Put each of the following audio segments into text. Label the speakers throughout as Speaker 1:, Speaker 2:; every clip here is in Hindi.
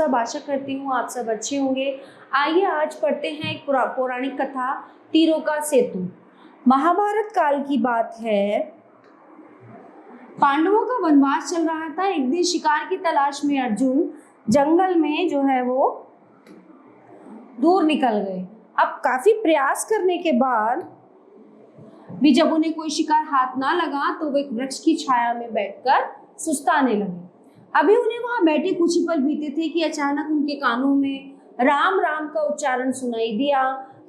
Speaker 1: सब आशा करती हूँ आप सब अच्छे होंगे। आइए आज पढ़ते हैं एक पौराणिक कथा, तीरों का सेतु। महाभारत काल की बात है। पांडवों का वनवास चल रहा था। एक दिन शिकार की तलाश में अर्जुन जंगल में जो है वो दूर निकल गए। अब काफी प्रयास करने के बाद भी जब उन्हें कोई शिकार हाथ ना लगा तो वे वृक्ष की छाया में बैठकर सुस्ताने लगे। अभी उन्हें वहां बैठे कुछ ही पल बीते थे कि अचानक उनके कानों में राम राम का उच्चारण सुनाई दिया।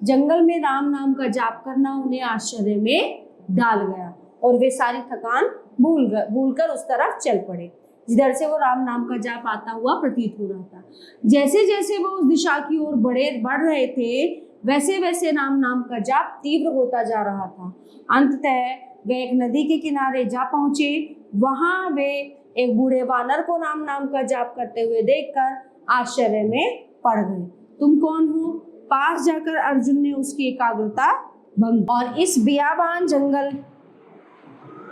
Speaker 1: जंगल में राम नाम का जाप करना उन्हें आश्चर्य में डाल गया और वे सारी थकान भूलकर उस तरफ चल पड़े जिधर से वो राम नाम का जाप आता हुआ प्रतीत हो रहा था। जैसे जैसे वो उस दिशा की ओर बढ़ रहे थे वैसे वैसे राम नाम का जाप तीव्र होता जा रहा था। अंततः वे एक नदी के किनारे जा पहुंचे। वहां वे एक बूढ़े वानर को राम नाम का जाप करते हुए देखकर आश्चर्य में पड़ गए। तुम कौन हो? पास जाकर अर्जुन ने उसकी एकाग्रता भंग और इस बियाबान जंगल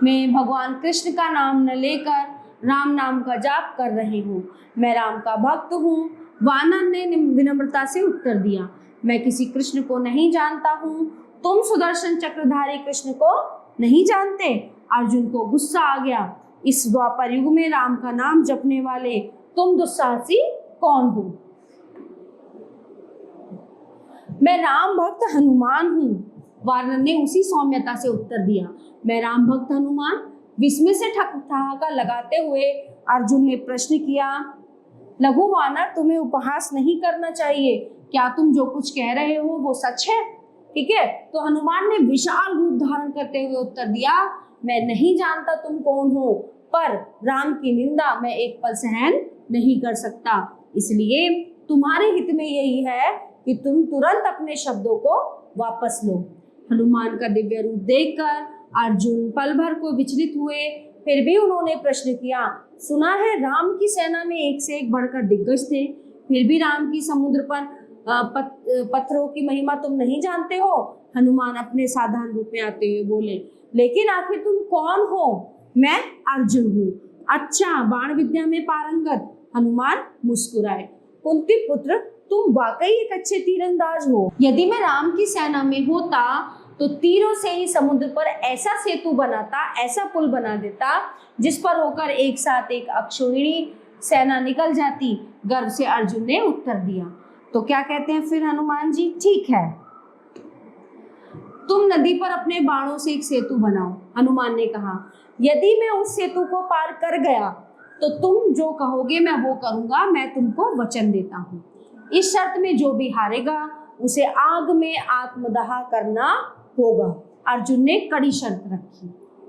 Speaker 1: में भगवान कृष्ण का नाम न लेकर राम नाम का जाप कर रही हूँ। मैं राम का भक्त हूँ। वानर ने विनम्रता से उत्तर दिया। मैं किसी कृष्ण को नहीं जानता हूँ। तुम सुदर्शन चक्रधारी कृष्ण को नहीं जानते? अर्जुन को गुस्सा आ गया। इस द्वापर युग में राम का नाम जपने वाले तुम दुस्साहसी कौन हो? मैं राम भक्त हनुमान हूँ। वानर ने उसी सौम्यता से उत्तर दिया। मैं राम भक्त हनुमान? विस्मय से ठहाका लगाते हुए अर्जुन ने प्रश्न किया। लघु वानर, तुम्हें उपहास नहीं करना चाहिए। क्या तुम जो कुछ कह रहे हो वो सच है? ठीक है। तो हनुमान ने विशाल रूप धारण करते हुए उत्तर दिया। मैं नहीं जानता तुम कौन हो, पर राम की निंदा मैं एक पल सहन नहीं कर सकता। इसलिए तुम्हारे हित में यही है कि तुम तुरंत अपने शब्दों को वापस लो। हनुमान का दिव्य रूप देखकर अर्जुन पल भर को विचलित हुए। फिर भी उन्होंने प्रश्न किया। सुना है राम की सेना में एक से एक बढ़कर दिग्गज थे, फिर भी राम की समुद्र पर पत्थरों की महिमा तुम नहीं जानते हो? हनुमान अपने साधारण रूप में आते हुए बोले। लेकिन आखिर तुम कौन हो? मैं अर्जुन हूँ। अच्छा, बाण विद्या में पारंगत? हनुमान मुस्कुराए। कुंती पुत्र, तुम वाकई एक अच्छे तीरंदाज हो। यदि मैं राम की सेना में होता तो तीरों से ही समुद्र पर ऐसा सेतु बनाता, ऐसा पुल बना देता जिस पर होकर एक साथ एक अक्षौहिणी सेना निकल जाती। गर्व से अर्जुन ने उत्तर दिया। तो क्या कहते हैं फिर हनुमान जी? ठीक है, तुम नदी पर अपने बाणों से एक सेतु बनाओ। हनुमान ने कहा। यदि मैं उस सेतु को पार कर गया तो तुम जो कहोगे मैं वो करूंगा। मैं तुमको वचन देता हूँ। इस शर्त में जो भी हारेगा उसे आग में आत्मदाह करना होगा। अर्जुन ने कड़ी शर्त रखी।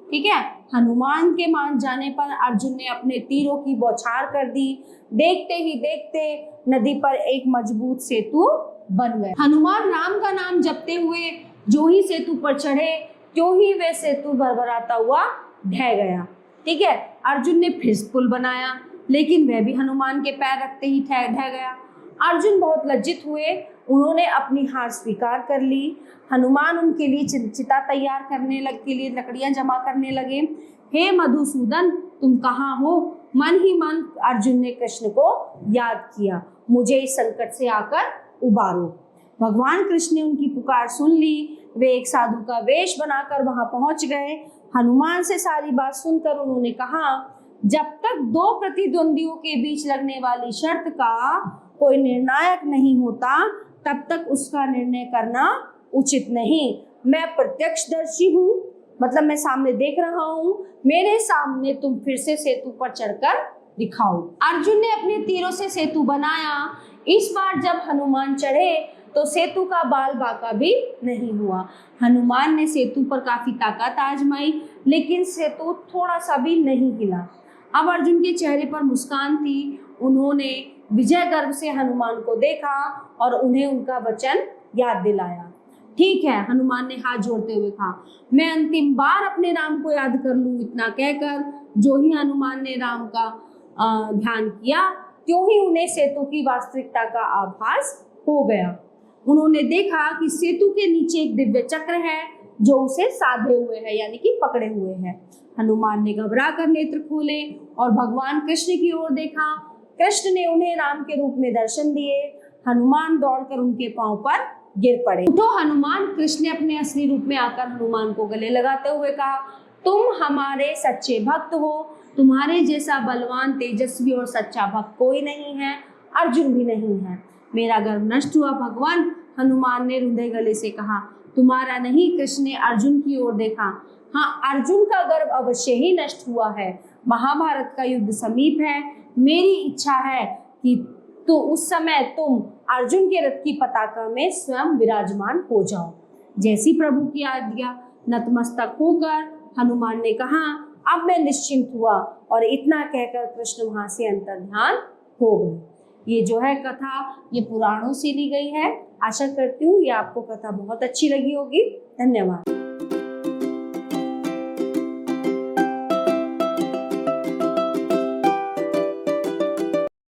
Speaker 1: ठीक है। हनुमान के मान जाने पर अर्जुन ने अपने तीरों की बौछार कर दी। देखते ही देखते नदी पर एक मजबूत सेतु बन गया। हनुमान राम का नाम जपते हुए जो ही सेतु पर चढ़े त्यों ही वे सेतु भरभराता हुआ ढह गया। ठीक है। अर्जुन ने फिर पुल बनाया, लेकिन वह भी हनुमान के पैर रखते ही ढह गया। अर्जुन बहुत लज्जित हुए। उन्होंने अपनी हार स्वीकार कर ली। हनुमान उनके लिए चिता तैयार के लिए लकड़ियां जमा करने लगे। हे मधुसूदन, तुम कहाँ हो? मन ही मन अर्जुन ने कृष्ण को याद किया। मुझे इस संकट से आकर उबारो। भगवान कृष्ण ने उनकी पुकार सुन ली। वे एक साधु का वेश बनाकर वहां पहुंच गए। हनुमान से सारी बात सुनकर उन्होंने कहा, जब तक दो प्रतिद्वंदियों के बीच लगने वाली शर्त का कोई निर्णायक नहीं होता तब तक उसका निर्णय करना उचित नहीं। मैं प्रत्यक्षदर्शी हूँ, मतलब मैं सामने देख रहा हूँ। मेरे सामने तुम फिर से सेतु पर चढ़कर दिखाओ। अर्जुन ने अपने तीरों से सेतु बनाया। इस बार जब हनुमान चढ़े तो सेतु का बाल बांका भी नहीं हुआ। हनुमान ने सेतु पर काफी ताकत आजमाई, लेकिन सेतु थोड़ा सा भी नहीं हिला। अब अर्जुन के चेहरे पर मुस्कान थी। उन्होंने विजय गर्व से हनुमान को देखा और उन्हें उनका वचन याद दिलाया। ठीक है, हनुमान ने हाथ जोड़ते हुए कहा, मैं अंतिम बार अपने राम को याद कर लूं। इतना कहकर जो ही हनुमान ने राम का ध्यान किया त्यों ही उन्हें सेतु की वास्तविकता का आभास हो गया। उन्होंने देखा कि सेतु के नीचे एक दिव्य चक्र है जो उसे साधे हुए है, यानी कि पकड़े हुए है। हनुमान ने घबरा कर नेत्र खोले और भगवान कृष्ण की ओर देखा। कृष्ण ने उन्हें राम के रूप में दर्शन दिए। हनुमान दौड़कर उनके पांव पर गिर पड़े। उठो हनुमान, कृष्ण ने अपने असली रूप में आकर हनुमान को गले लगाते हुए कहा, तुम हमारे सच्चे भक्त हो। तुम्हारे जैसा बलवान, तेजस्वी और सच्चा भक्त कोई नहीं है, अर्जुन भी नहीं है। मेरा गर्व नष्ट हुआ भगवान। हनुमान ने रुंधे गले से कहा, तुम्हारा नहीं। कृष्ण ने अर्जुन की ओर देखा। हाँ, अर्जुन का गर्व अवश्य ही नष्ट हुआ है। महाभारत का युद्ध समीप है। मेरी इच्छा है कि तो उस समय तुम अर्जुन के रथ की पताका में स्वयं विराजमान हो जाओ। जैसी प्रभु की आज्ञा। नतमस्तक होकर हनुमान ने कहा, अब मैं निश्चिंत हुआ। और इतना कहकर कृष्ण वहां से अंतर्ध्यान हो गए। ये जो है कथा, ये पुराणों से ली गई है। आशा करती हूँ ये आपको कथा बहुत अच्छी लगी होगी। धन्यवाद।